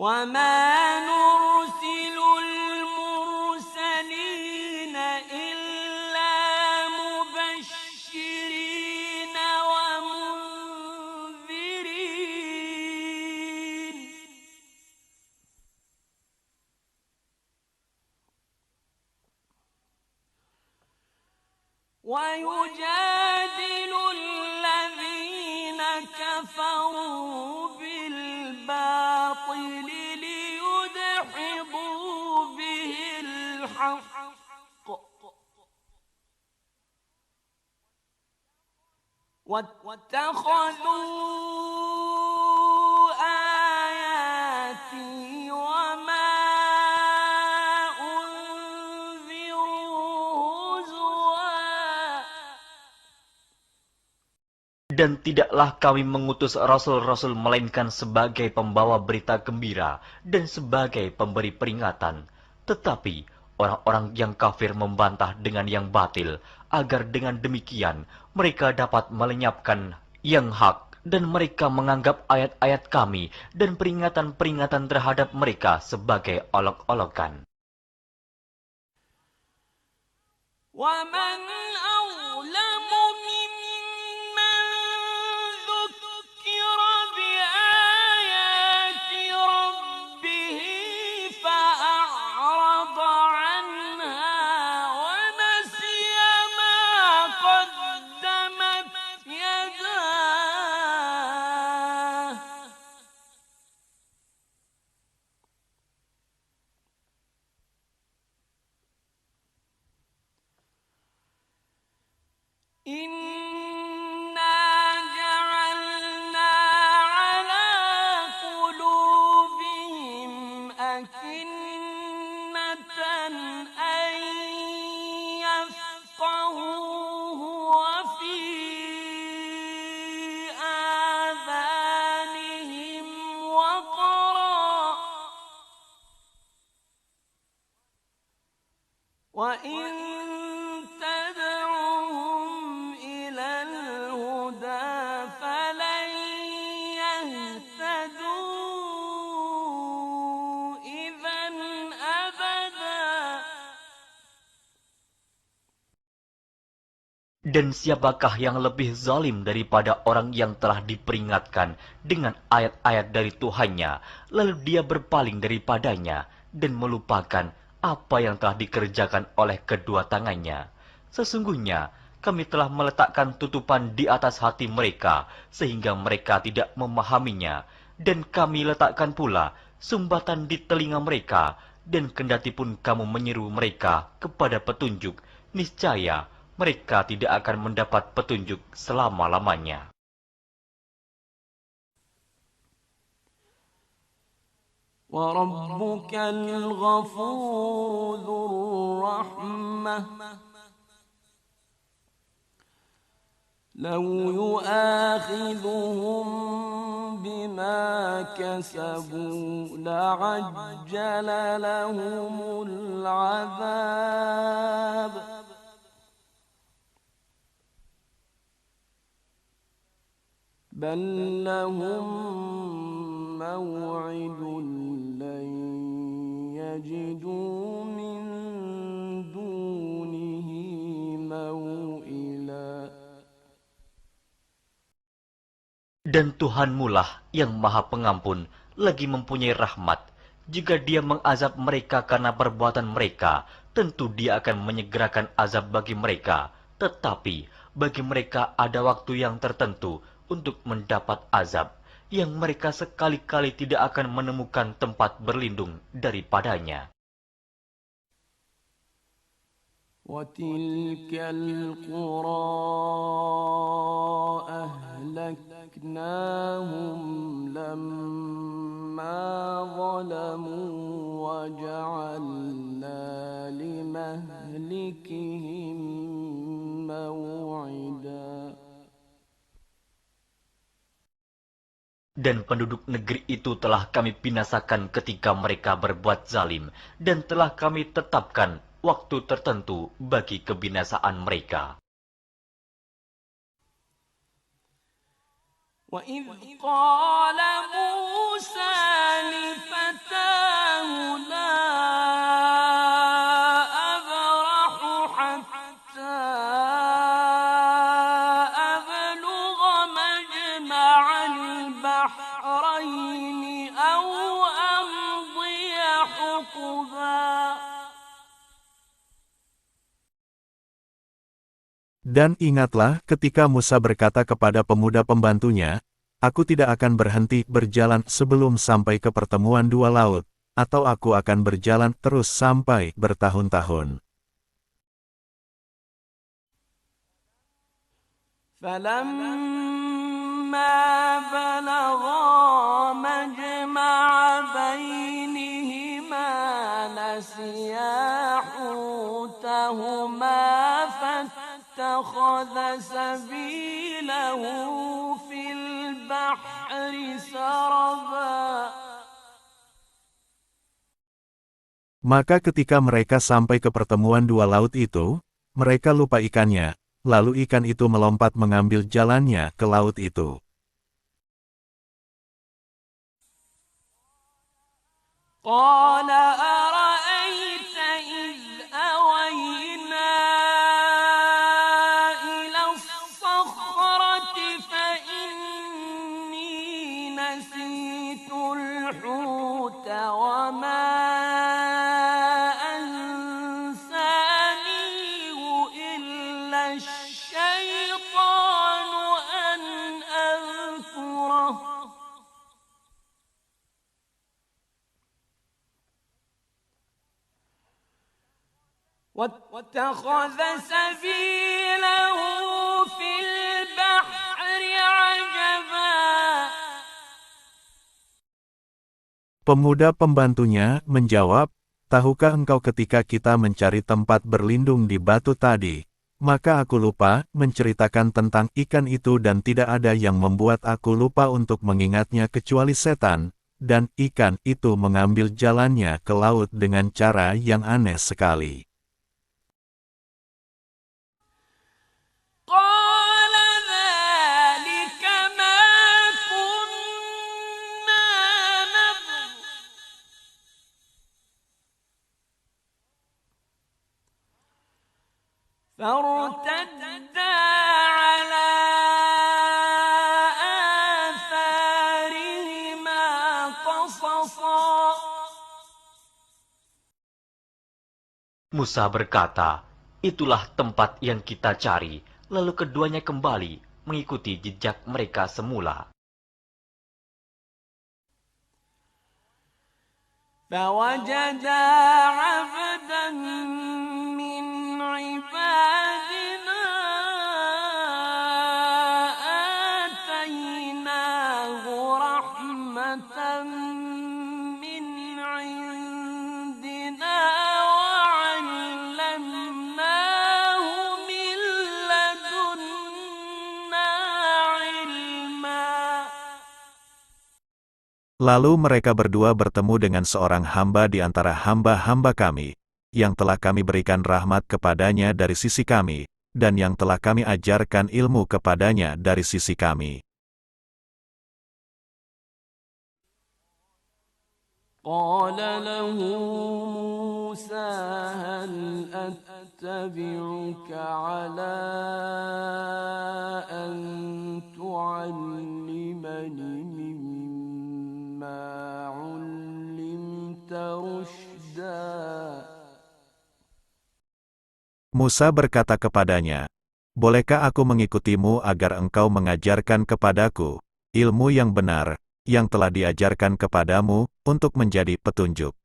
وَمَا نُرْسِلُ الْمُرْسَلِينَ إِلَّا مُبَشِّرِينَ وَمُنذِرِينَ وَيُجَادِلُ الَّذِينَ كَفَرُوا بِالْبَاطِلِ لِيُدْحِضُوا بِهِ الْحَقَّ وَاتَّخَذُوا آيَاتِي وَمَا أُنذِرُوا هُزُوًا. Dan tidaklah kami mengutus rasul-rasul melainkan sebagai pembawa berita gembira dan sebagai pemberi peringatan. Tetapi orang-orang yang kafir membantah dengan yang batil, agar dengan demikian mereka dapat melenyapkan yang hak, dan mereka menganggap ayat-ayat kami dan peringatan-peringatan terhadap mereka sebagai olok-olokan. وَمَنْ أَظْلَمُ مِمَّنْ ذُكِّرَ بِآيَاتِ رَبِّهِ فَأَعْرَضَ عَنْهَا وَنَسِيَ مَا قَدَّمَتْ يَدَاهُ إِنَّا جَعَلْنَا عَلَى قُلُوبِهِمْ أَكِنَّةً أَن يَفْقَهُوهُ وَفِي آذَانِهِمْ وَقْرًا وَإِن تَدْعُهُمْ إِلَى الْهُدَىٰ فَلَن يَهْتَدُوا إِذًا أَبَدًا. Dan siapakah yang lebih zalim daripada orang yang telah diperingatkan dengan ayat-ayat dari Tuhannya, lalu dia berpaling daripadanya dan melupakan apa yang telah dikerjakan oleh kedua tangannya. Sesungguhnya kami telah meletakkan tutupan di atas hati mereka, sehingga mereka tidak memahaminya, dan kami letakkan pula sumbatan di telinga mereka, dan kendatipun kamu menyeru mereka kepada petunjuk, niscaya mereka tidak akan mendapat petunjuk selama-lamanya. وَرَبُّكَ الْغَفُورُ ذُو الرَّحْمَةِ لَوْ يُؤَاخِذُهُم بِمَا كَسَبُوا لَعَجَّلَ لَهُمُ الْعَذَابَ بَل لَّهُم مَّوْعِدٌ لَّن يَجِدُوا مِن دُونِهِ مَوْئِلًا. Dan Tuhanmulah yang Maha Pengampun, lagi mempunyai rahmat. Jika Dia mengazab mereka karena perbuatan mereka, tentu Dia akan menyegerakan azab bagi mereka. Tetapi bagi mereka ada waktu yang tertentu untuk mendapat azab, yang mereka sekali-kali tidak akan menemukan tempat berlindung daripadanya. وَتِلْكَ الْقُرَىٰ أَهْلَكْنَاهُمْ لَمَّا ظَلَمُوا وَجَعَلْنَا لِمَهْلِكِهِم مَّوْعِدًا. Dan penduduk negeri itu telah kami binasakan ketika mereka berbuat zalim, dan telah kami tetapkan waktu tertentu bagi kebinasaan mereka. وَإِذْ قَالَ مُوسَىٰ لِفَتَاهُ شهرين أو أمضي حقبا. Dan ingatlah ketika Musa berkata kepada pemuda pembantunya, "Aku tidak akan berhenti berjalan sebelum sampai ke pertemuan dua laut, atau aku akan berjalan terus sampai bertahun-tahun." فلما بلغا مجمع بينهما نسيا حوتهما فاتخذ سبيله في البحر سربا. Maka ketika mereka sampai ke pertemuan dua laut itu, mereka lupa ikannya, lalu ikan itu melompat mengambil jalannya ke laut itu. قال أرأيت إذ أوينا إلى الصخرة فإني نسيت الحوت وما أنسانيه إلا الشيطان أن أذكره. واتخذ سبيله في البحر عجبا. Pemuda pembantunya menjawab, "Tahukah engkau ketika kita mencari tempat berlindung di batu tadi, maka aku lupa menceritakan tentang ikan itu dan tidak ada yang membuat aku lupa untuk mengingatnya kecuali setan, dan ikan itu mengambil jalannya ke laut dengan cara yang aneh sekali." قال ذلك ما كنا نبغ فارتدا على آثارهما قصصا. Musa berkata, "Itulah tempat yang kita cari." Lalu keduanya kembali mengikuti jejak mereka semula. فوجدا عبدا من عبادنا آتيناه رحمة من عندنا وعلمناه من لدنا علما. Lalu mereka berdua bertemu dengan seorang hamba di antara hamba-hamba kami, yang telah kami berikan rahmat kepadanya dari sisi kami, dan yang telah kami ajarkan ilmu kepadanya dari sisi kami. قال له موسى هل أتبعك على أن تعلمني مما علمت رشدا. Musa berkata kepadanya, "Bolehkah aku mengikutimu agar engkau mengajarkan kepadaku ilmu yang benar, yang telah diajarkan kepadamu, untuk menjadi petunjuk?"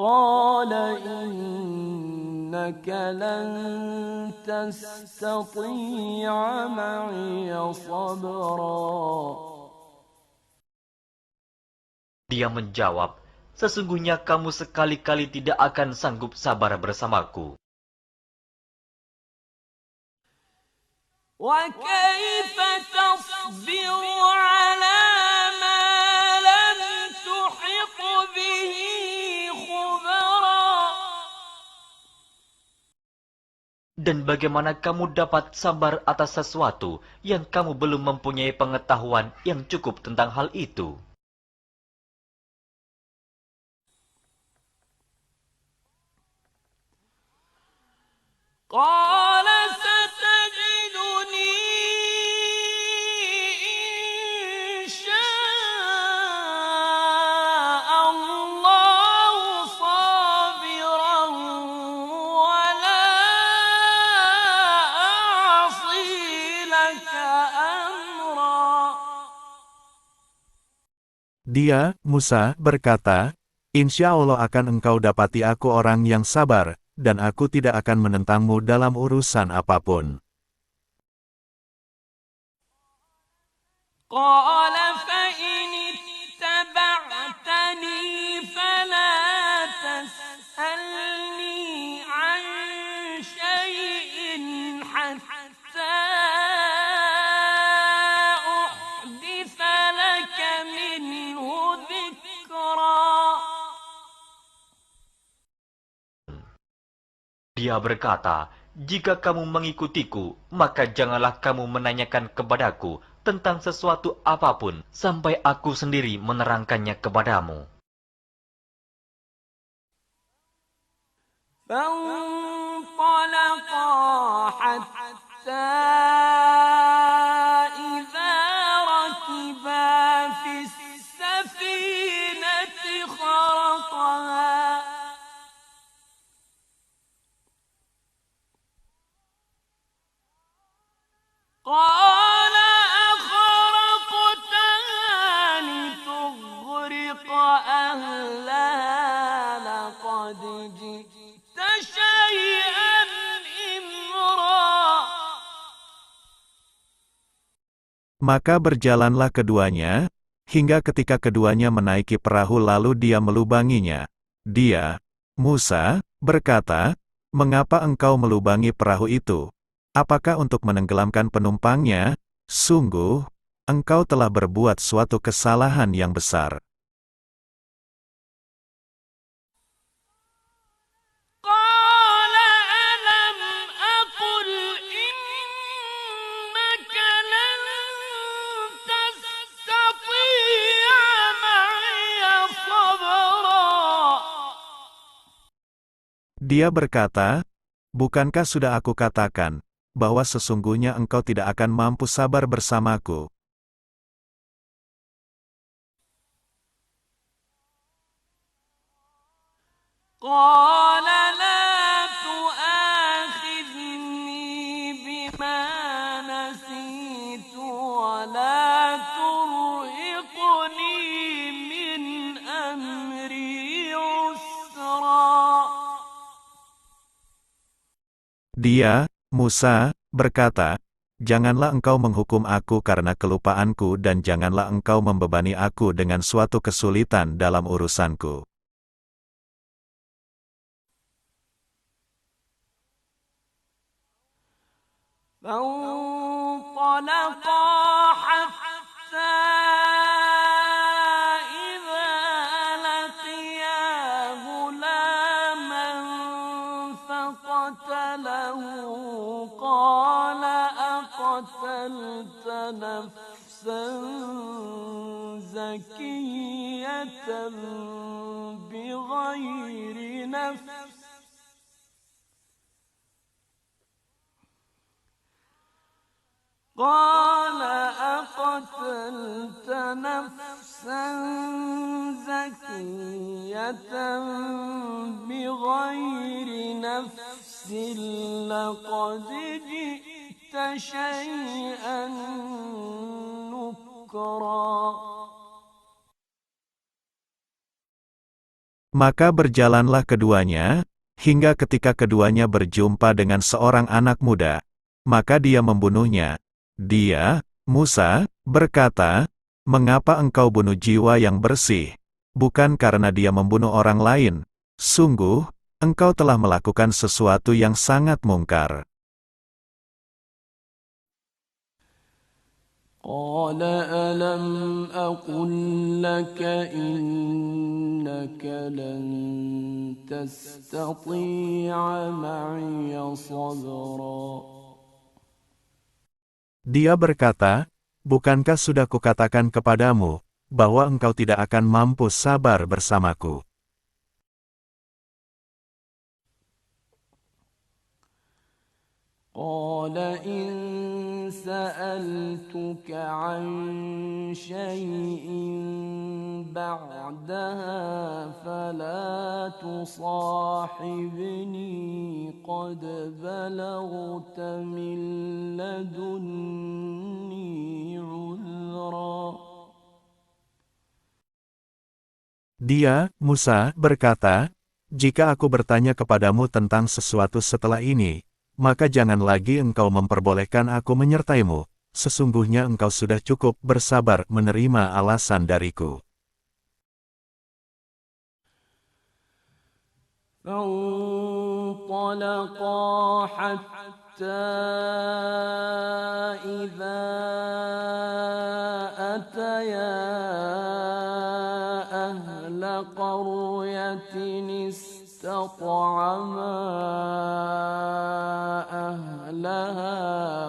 قال إنك لن تستطيع معي صبرا. Dia menjawab, "Sesungguhnya kamu sekali-kali tidak akan sanggup sabar bersamaku." وكيف تصبر على ما لم تحط به خبرا. Dan bagaimana kamu dapat sabar atas sesuatu yang kamu belum mempunyai pengetahuan yang cukup tentang hal itu? قال ستجدني Dia, Musa, berkata, "Insya Allah akan engkau dapati aku orang yang sabar, dan aku tidak akan menentangmu dalam urusan apapun." قال فإن اتبعتني فلا تسألني عن شيء حتى أحدث لك منه ذكرا. Dia berkata, "Jika kamu mengikutiku, maka janganlah kamu menanyakan kepadaku tentang sesuatu apapun sampai aku sendiri menerangkannya kepadamu." فانطلقا حتى إذا ركبا في السفينة خرقها قال أخرقتها لتغرق أهلها لقد جئت شيئا إمرا. Maka berjalanlah keduanya, hingga ketika keduanya menaiki perahu lalu dia melubanginya. Dia, Musa, berkata, "Mengapa engkau melubangi perahu itu? Apakah untuk menenggelamkan penumpangnya? Sungguh, engkau telah berbuat suatu kesalahan yang besar." قال ألم أقل إنك لن تستطيع معي صبرا. Dia berkata, "Bukankah sudah aku katakan, bahwa sesungguhnya engkau tidak akan mampu sabar bersamaku?" قال لا تؤاخذني بما نسيت ولا ترهقني من أمري عسرا. Dia, Musa, berkata, "Janganlah engkau menghukum aku karena kelupaanku dan janganlah engkau membebani aku dengan suatu kesulitan dalam urusanku." فانطلقا حتى إذا لقيا غلاما فقتله قال أقتلت نفسا زكية بغير نفس قال أقتلت نفسا زكية بغير نفس لقد جئت شيئا نكرا. Maka berjalanlah keduanya, hingga ketika keduanya berjumpa dengan seorang anak muda, maka dia membunuhnya. Dia, Musa, berkata, "Mengapa engkau bunuh jiwa yang bersih? Bukan karena dia membunuh orang lain. Sungguh, engkau telah melakukan sesuatu yang sangat mungkar." قال ألم أقل لك إنك لن تستطيع معي صبرا. Dia berkata, "Bukankah sudah kukatakan kepadamu, bahwa engkau tidak akan mampu sabar bersamaku?" قال إن سألتك عن شيء بعدها فلا تصاحبني قد بلغت من لدني عذرا. Dia, Musa, berkata, "Jika aku bertanya kepadamu tentang sesuatu setelah ini, maka jangan lagi engkau memperbolehkan aku menyertaimu. Sesungguhnya engkau sudah cukup bersabar menerima alasan dariku." فانطلقا حتى إذا أتيا أهل قرية استطعما أهلها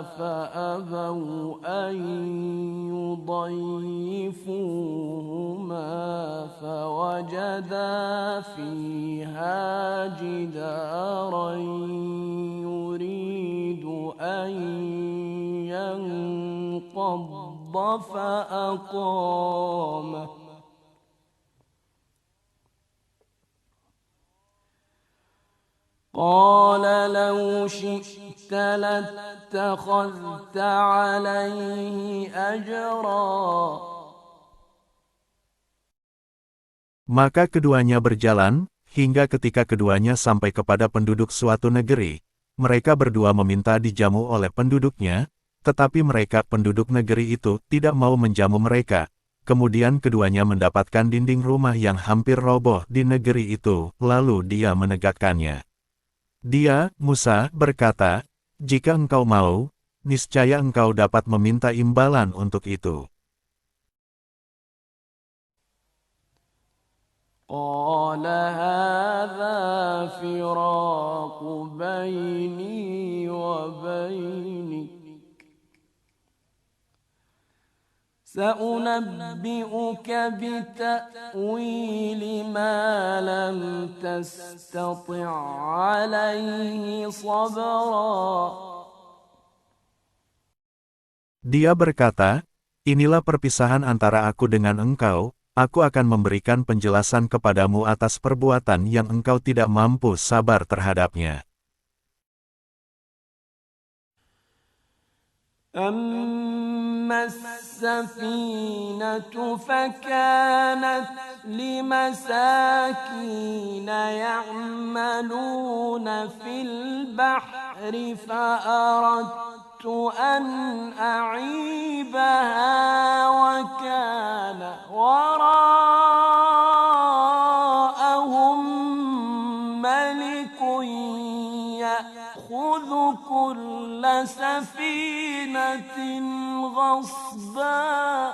فأبوا أن يضيفوهما فوجدا فيها جدارا يريد أن ينقض فأقامه قال لو شئت لاتخذت عليه أجرا Maka keduanya berjalan, hingga ketika keduanya sampai kepada penduduk suatu negeri, mereka berdua meminta dijamu oleh penduduknya, tetapi mereka penduduk negeri itu tidak mau menjamu mereka. Kemudian keduanya mendapatkan dinding rumah yang hampir roboh di negeri itu, lalu dia menegakkannya. Dia, Musa, berkata, "Jika engkau mau, niscaya engkau dapat meminta imbalan untuk itu." قال هذا فراق بيني وبينك سأنبئك بتأويل ما لم تستطع عليه صبرا Dia berkata, "Inilah perpisahan antara aku dengan engkau, aku akan memberikan penjelasan kepadamu atas perbuatan yang engkau tidak mampu sabar terhadapnya." أما السفينة فكانت لمساكين يعملون في البحر فأردت أن أعيبها وكان وراءهم ملك يأخذ كل سفينة غصبا.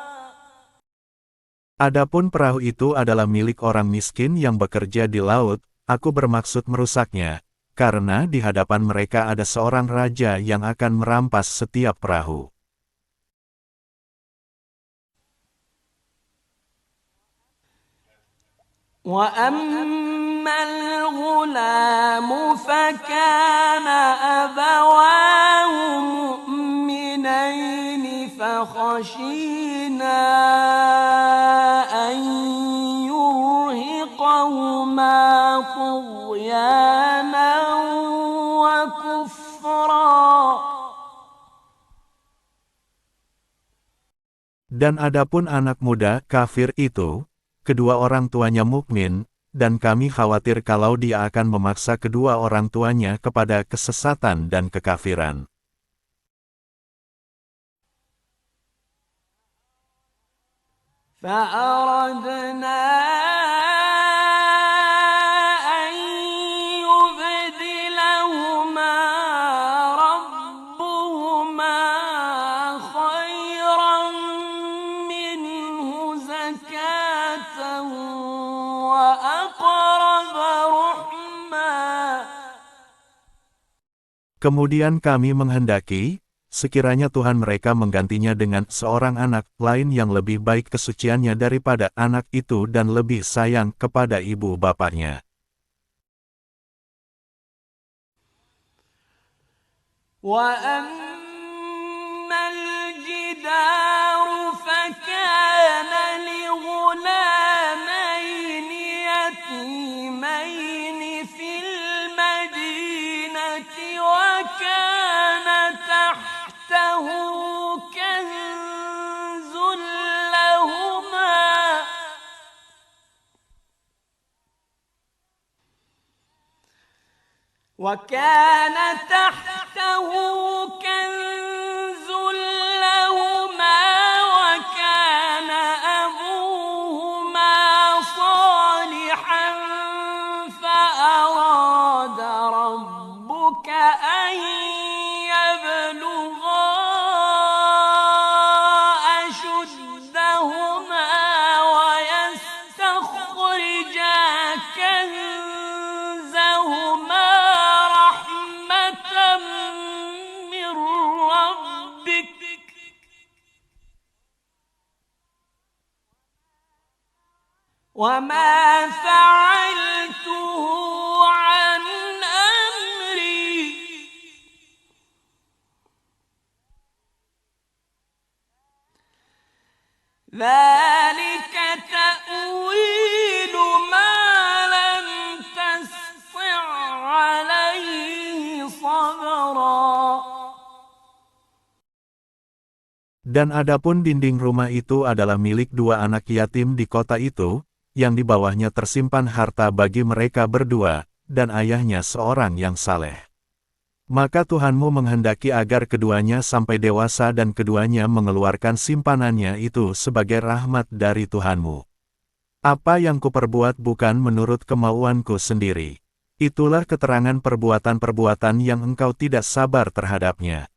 Adapun perahu itu adalah milik orang miskin yang bekerja di laut, aku bermaksud merusaknya, karena di hadapan mereka ada seorang raja yang akan merampas setiap perahu. وأما الغلام فكان أبواه مؤمنين فخشينا أن يرهقهما طغيانا وكفرا. Dan adapun anak muda kafir itu, kedua orang tuanya mukmin, dan kami khawatir kalau dia akan memaksa kedua orang tuanya kepada kesesatan dan kekafiran. فأردنا أن يبدلهما ربهما خيرا منه زكاة وأقرب رحما. Kemudian kami menghendaki, sekiranya Tuhan mereka menggantinya dengan seorang anak lain yang lebih baik kesuciannya daripada anak itu dan lebih sayang kepada ibu bapaknya. وأما الجدار فكان لغلامين يتيمين في المدينة وكان تحته كنز لهما وكان تحته كنز لهما وكان أبوهما صالحا فأراد ربك أن يبلغا أشدهما ويستخرجا كنزهما رحمة من ربك وما فعلته عن أمري ذلك تأويل ما لم تسطع عليه صبرا. Dan adapun dinding rumah itu adalah milik dua anak yatim di kota itu, yang di bawahnya tersimpan harta bagi mereka berdua, dan ayahnya seorang yang saleh. Maka Tuhanmu menghendaki agar keduanya sampai dewasa dan keduanya mengeluarkan simpanannya itu sebagai rahmat dari Tuhanmu. Apa yang kuperbuat bukan menurut kemauanku sendiri. Itulah keterangan perbuatan-perbuatan yang engkau tidak sabar terhadapnya.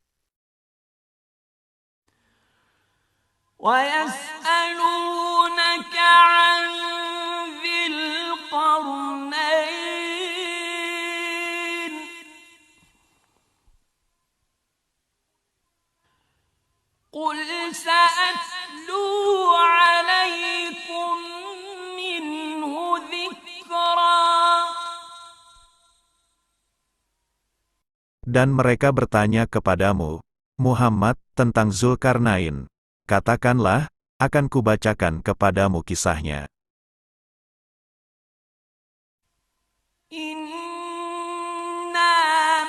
ويسألونك عن ذي القرنين قل سأتلو عليكم منه ذكرا. Dan mereka bertanya kepadamu, Muhammad, tentang Zulkarnain. Katakanlah, akan kubacakan kepadamu kisahnya. Inna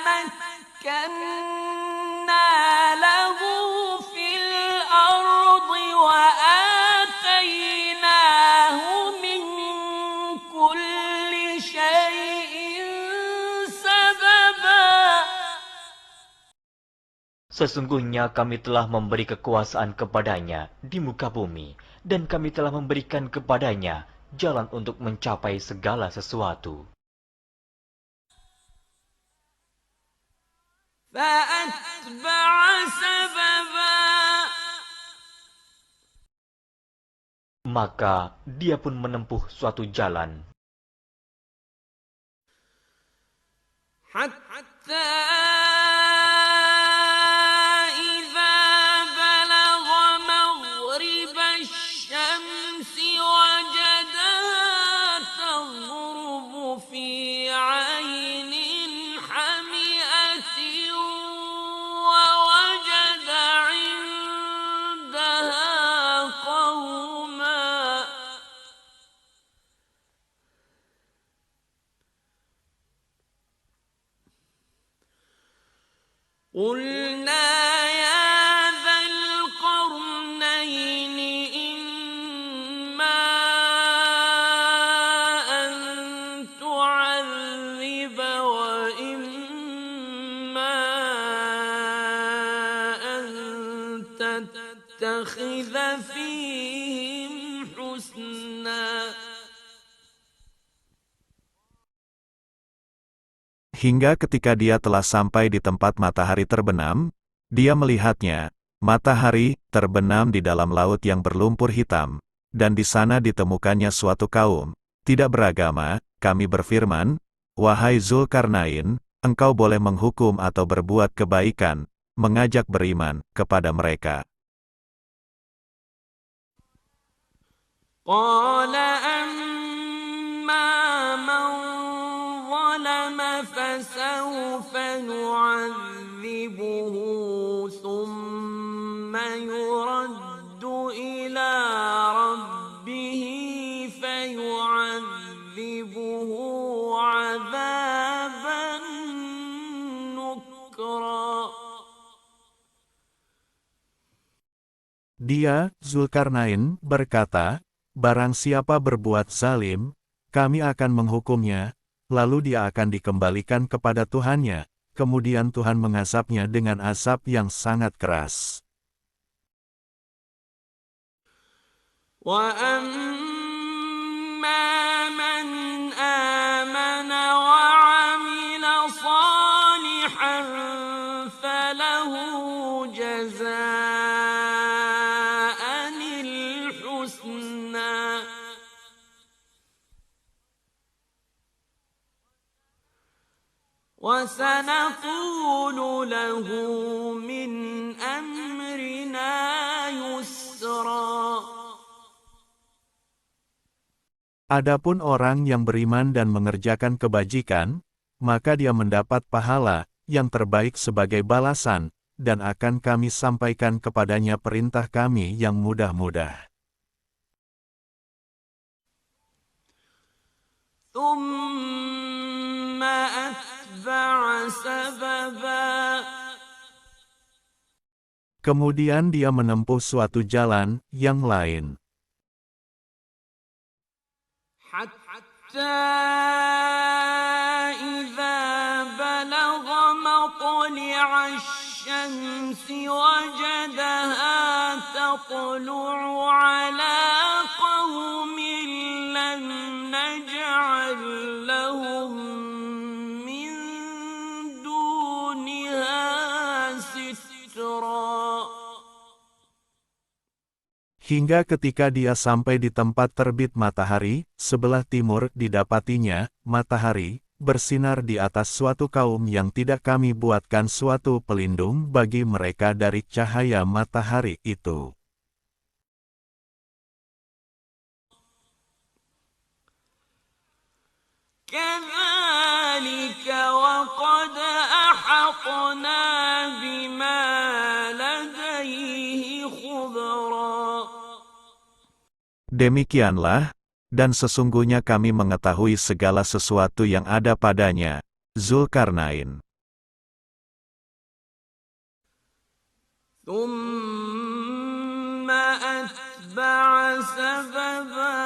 makkanna lahu fil ardi wa atainahu min kulli syai'in sababa. Sesungguhnya kami telah memberi kekuasaan kepadanya di muka bumi, dan kami telah memberikan kepadanya jalan untuk mencapai segala sesuatu. فأتبع سببا Maka dia pun menempuh suatu jalan, حتى إذا بلغ مغرب الشمس وجدها تغرب في عين حمئة ووجد عندها قوما قلنا يا ذا القرنين إما أن تعذب وإما أن تتخذ فيهم حسنا. Hingga ketika dia telah sampai di tempat matahari terbenam, dia melihatnya, matahari terbenam di dalam laut yang berlumpur hitam, dan di sana ditemukannya suatu kaum tidak beragama. Kami berfirman, wahai Zulkarnain, engkau boleh menghukum atau berbuat kebaikan, mengajak beriman kepada mereka. قال أما من ظلم فسوف نعذبه ثم يرد إلى ربه فيعذبه عذابا نكرا. Dia, Zulkarnain, berkata, barang siapa berbuat zalim, kami akan menghukumnya, lalu dia akan dikembalikan kepada Tuhannya, kemudian Tuhan mengasapnya dengan asap yang sangat keras. وَأَمَّا مَنْ آمَنَ وَعَمِلَ صَالِحًا فَلَهُ جَزَاءً الْحُسْنَى وَسَنَقُولُ لَهُ مِنْ أَمْرِنَا يُسْرًا. Adapun orang yang beriman dan mengerjakan kebajikan, maka dia mendapat pahala yang terbaik sebagai balasan, dan akan kami sampaikan kepadanya perintah kami yang mudah-mudah. ثُمَّ أَتْبَعَ سَبَبًا. Kemudian dia menempuh suatu jalan yang lain. حتى إذا بلغ مطلع الشمس وجدها تطلع على قوم لم نجعل لهم من دونها سترا. Hingga ketika dia sampai di tempat terbit matahari, sebelah timur didapatinya, matahari, bersinar di atas suatu kaum yang tidak kami buatkan suatu pelindung bagi mereka dari cahaya matahari itu. كذلك وقد أحطنا بما لديه خبرا. Demikianlah, dan sesungguhnya kami mengetahui segala sesuatu yang ada padanya, Zulkarnain. ثم أتبع سببا.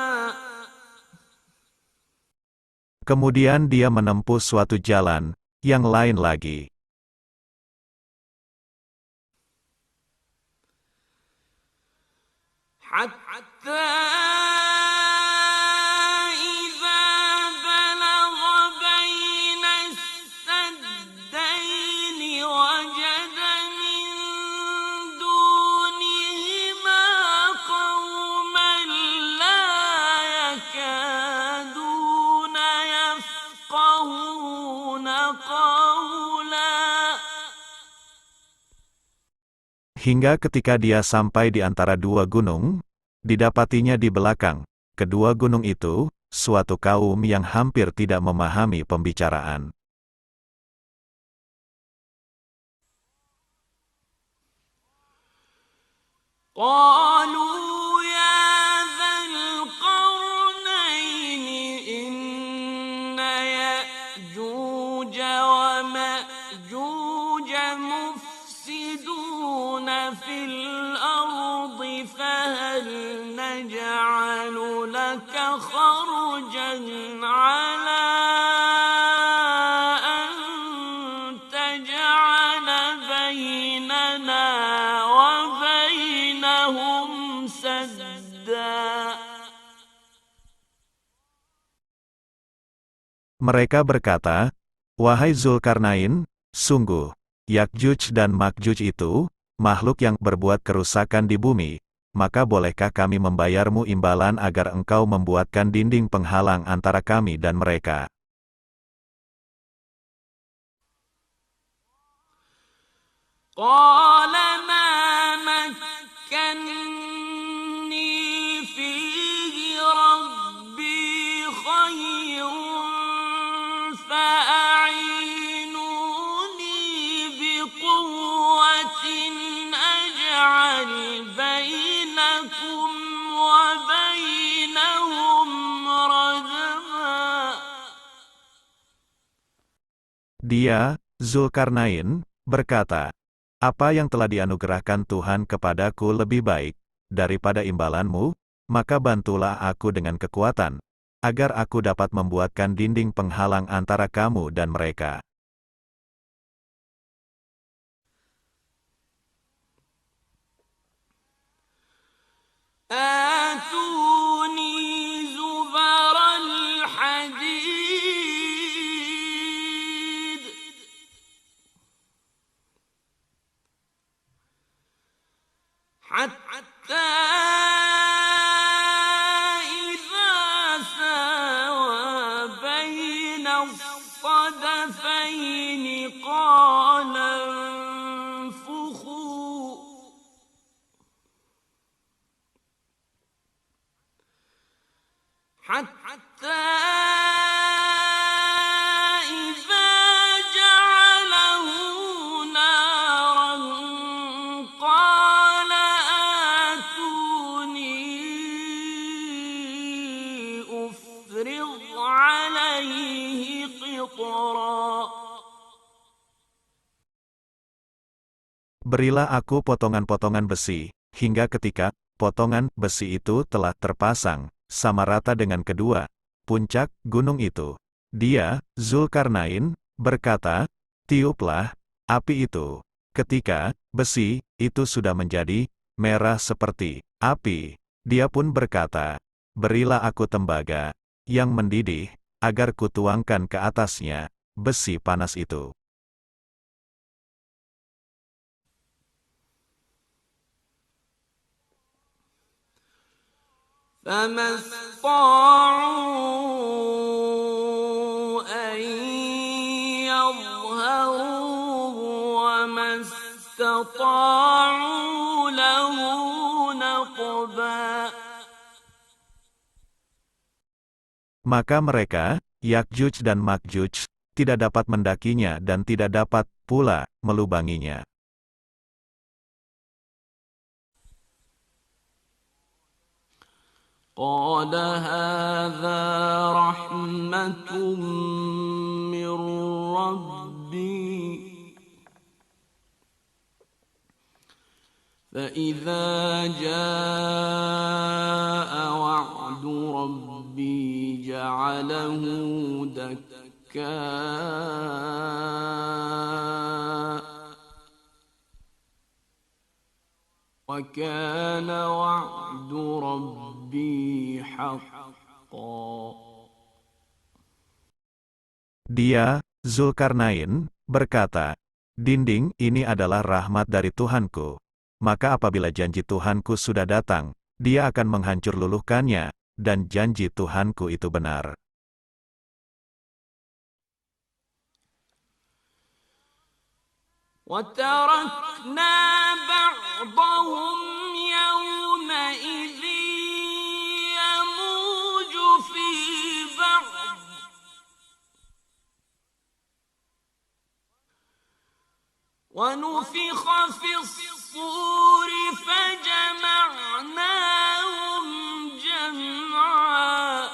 Kemudian dia menempuh suatu jalan yang lain lagi. حتى إذا بلغ بين السدين وجد من دونهما قوما لا يكادون يفقهون قولا. Hingga ketika dia sampai di antara dua gunung, didapatinya di belakang kedua gunung itu, suatu kaum yang hampir tidak memahami pembicaraan. قالوا يا ذا القرنين إن يأجوج ومأجوج مفسدون في الأرض فهل نجعل لك خرجا على أن تجعل بيننا وبينهم سدا. Mereka berkata, "Wahai Zulkarnain, sungguh, Yakjuj dan Makjuj itu, makhluk yang berbuat kerusakan di bumi, maka bolehkah kami membayarmu imbalan agar engkau membuatkan dinding penghalang antara kami dan mereka?" قال ما مكني فيه ربي خير فأعينوني بقوة أجعل بينكم وبينهم ردما. Dia, Zulkarnain, berkata, "Apa yang telah dianugerahkan Tuhan kepadaku lebih baik daripada imbalanmu, maka bantulah aku dengan kekuatan, agar aku dapat membuatkan dinding penghalang antara kamu dan mereka. آتوني زبر الحديد حتى إذا ساوى بين الصدفين قال انفخوا حتى إذا جعله نارا قال آتوني أفرغ عليه قطرا. Berilah aku potongan-potongan besi, hingga ketika potongan besi itu telah terpasang sama rata dengan kedua puncak gunung itu. Dia, Zulkarnain, berkata, tiuplah api itu. Ketika besi itu sudah menjadi merah seperti api, dia pun berkata, berilah aku tembaga yang mendidih, agar kutuangkan ke atasnya besi panas itu. فما استطاعوا أن يظهروه وما استطاعوا له نقبا. Maka mereka, Yakjuj dan Makjuj, tidak dapat mendakinya dan tidak dapat pula melubanginya. قال هذا رحمة من ربي فإذا جاء وعد ربي جعله دكاء وكان وعد ربي حقا. Dia, Zulkarnain, berkata, dinding ini adalah rahmat dari Tuhanku. Maka apabila janji Tuhanku sudah datang, dia akan menghancur luluhkannya, dan janji Tuhanku itu benar. وتركنا بعضهم يومئذ يموج في بعض ونفخ في الصور فجمعناهم جمعا.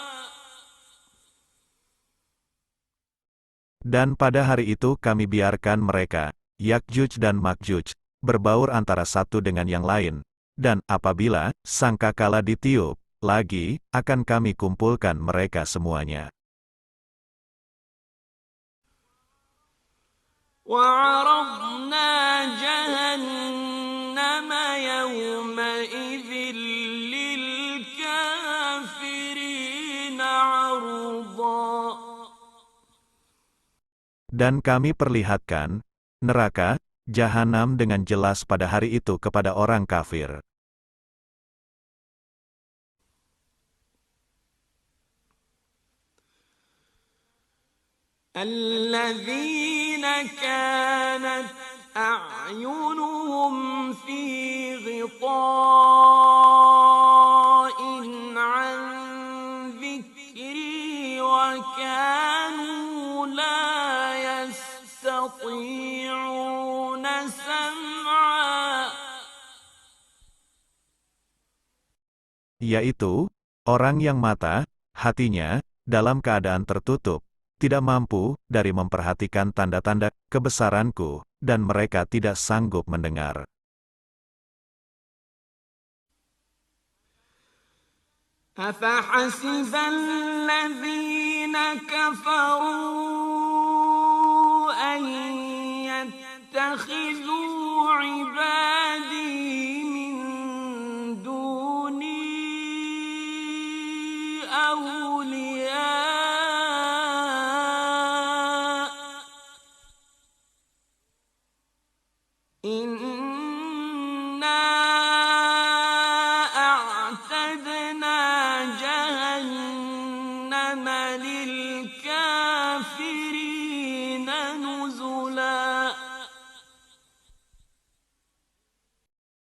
Dan pada hari itu kami biarkan mereka, Yakjuj dan Makjuj, berbaur antara satu dengan yang lain, dan apabila sangkakala ditiup lagi, akan kami kumpulkan mereka semuanya. وعرضنا جهنم يومئذ للكافرين عرضا. Dan kami perlihatkan neraka Jahanam dengan jelas pada hari itu kepada orang kafir. الذين كانت أعينهم في غطاء عن ذكري وكانوا لا يستطيعون سمعا. Yaitu, orang yang mata, hatinya, dalam keadaan tertutup, tidak mampu dari memperhatikan tanda-tanda kebesaranku, dan mereka tidak sanggup mendengar. أفحسب الذين كفروا أن يتخذوا عبادي من دوني أولياء إنا أعتدنا جهنم للكافرين نزلا.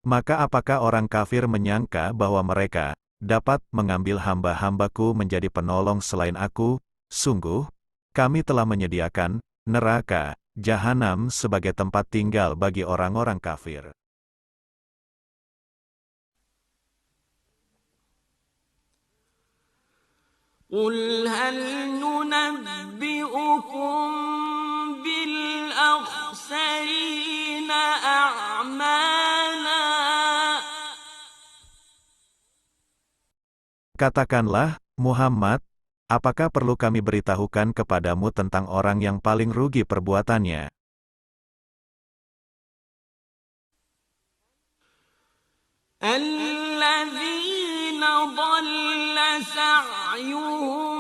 Maka apakah orang kafir menyangka bahwa mereka dapat mengambil hamba-hambaku menjadi penolong selain aku? Sungguh, kami telah menyediakan neraka, jahanam sebagai tempat tinggal bagi orang-orang kafir. قل هل ننبئكم بالأخسرين أعمالا. Katakanlah, Muhammad, apakah perlu kami beritahukan kepadamu tentang orang yang paling rugi perbuatannya? الذين ضل سعيهم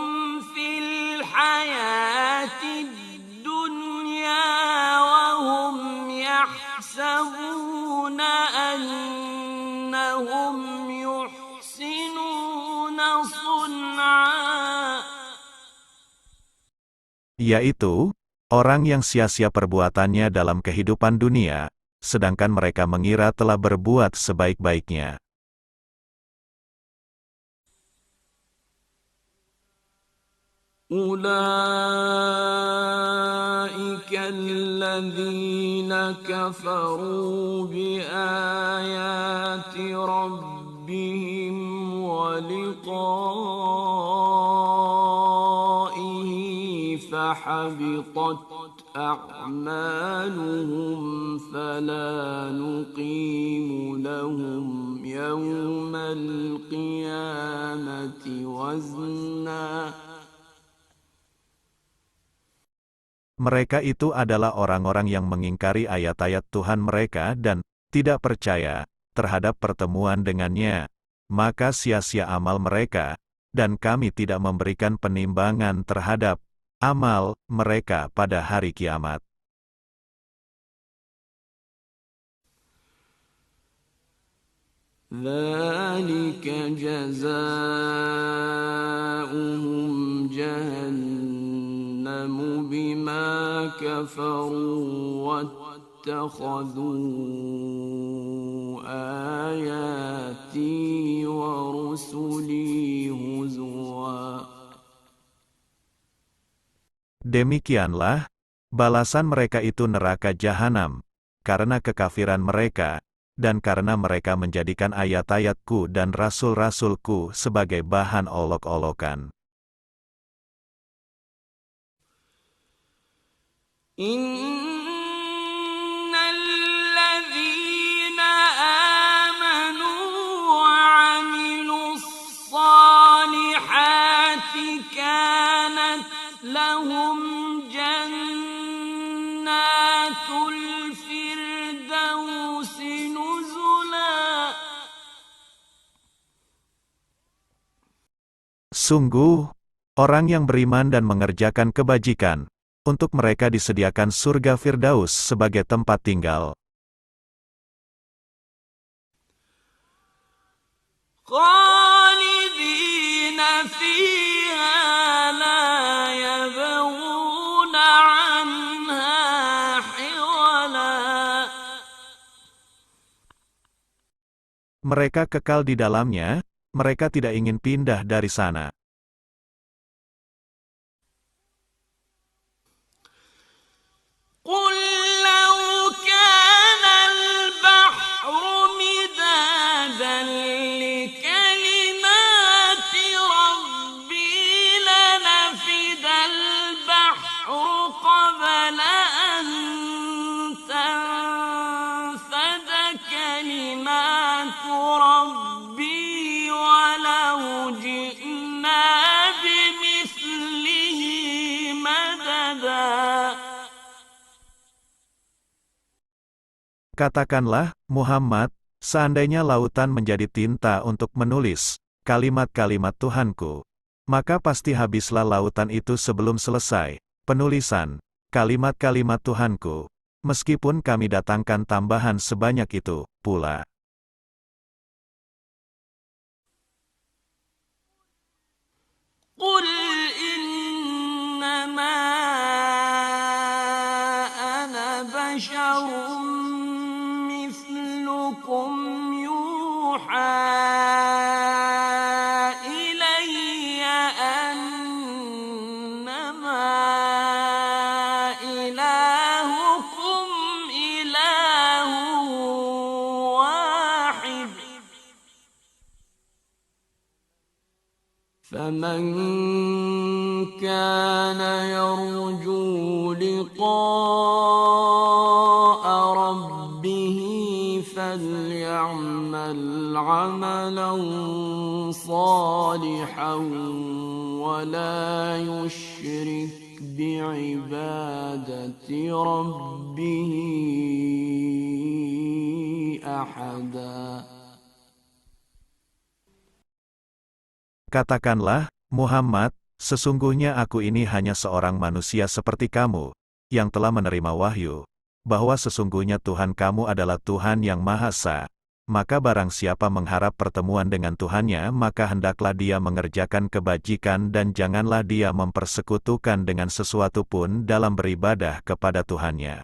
في الحياة الدنيا وهم يحسبون أنهم يحسنون صنعا. Yaitu, orang yang sia-sia perbuatannya dalam kehidupan dunia, sedangkan mereka mengira telah berbuat sebaik-baiknya. أولئك الذين كفروا بآيات ربهم ولقائه فحبطت أعمالهم فلا نقيم لهم يوم القيامة وزنا. Mereka itu adalah orang-orang yang mengingkari ayat-ayat Tuhan mereka dan tidak percaya terhadap pertemuan dengannya. Maka sia-sia amal mereka, dan kami tidak memberikan penimbangan terhadap amal mereka pada hari kiamat. ذلك جزاؤهم جهنم بما كفروا واتخذوا آياتي ورسلي هزوا. Demikianlah, balasan mereka itu neraka jahanam, karena kekafiran mereka, dan karena mereka menjadikan ayat-ayatku dan rasul-rasulku sebagai bahan olok-olokan. Innalladzina amanu wa 'amilus salihati kanat lahum jannatul firdausi nuzula. Sungguh, orang yang beriman dan mengerjakan kebajikan, untuk mereka disediakan surga Firdaus sebagai tempat tinggal. Khalidina fiha la yabghuna 'anha hiwala. Mereka kekal di dalamnya, mereka tidak ingin pindah dari sana. قل لو كان البحر مدادا لكلمات ربي لنفد البحر قبل أن تنفد كلمات ربي ولو جئنا Katakanlah, Muhammad, seandainya lautan menjadi tinta untuk menulis kalimat-kalimat Tuhanku, maka pasti habislah lautan itu sebelum selesai penulisan kalimat-kalimat Tuhanku, meskipun kami datangkan tambahan sebanyak itu pula. قل إنما أنا بشر مثلكم يوحى إلي أنما إلهكم إله واحد فمن كان يرجو لقاء ربه فليعمل عملا صالحا ولا يشرك بعبادة ربه أحدا. Katakanlah, Muhammad, sesungguhnya aku ini hanya seorang manusia seperti kamu, yang telah menerima wahyu, bahwa sesungguhnya Tuhan kamu adalah Tuhan yang Maha Esa. Maka barang siapa mengharap pertemuan dengan Tuhannya, maka hendaklah dia mengerjakan kebajikan dan janganlah dia mempersekutukan dengan sesuatu pun dalam beribadah kepada Tuhannya.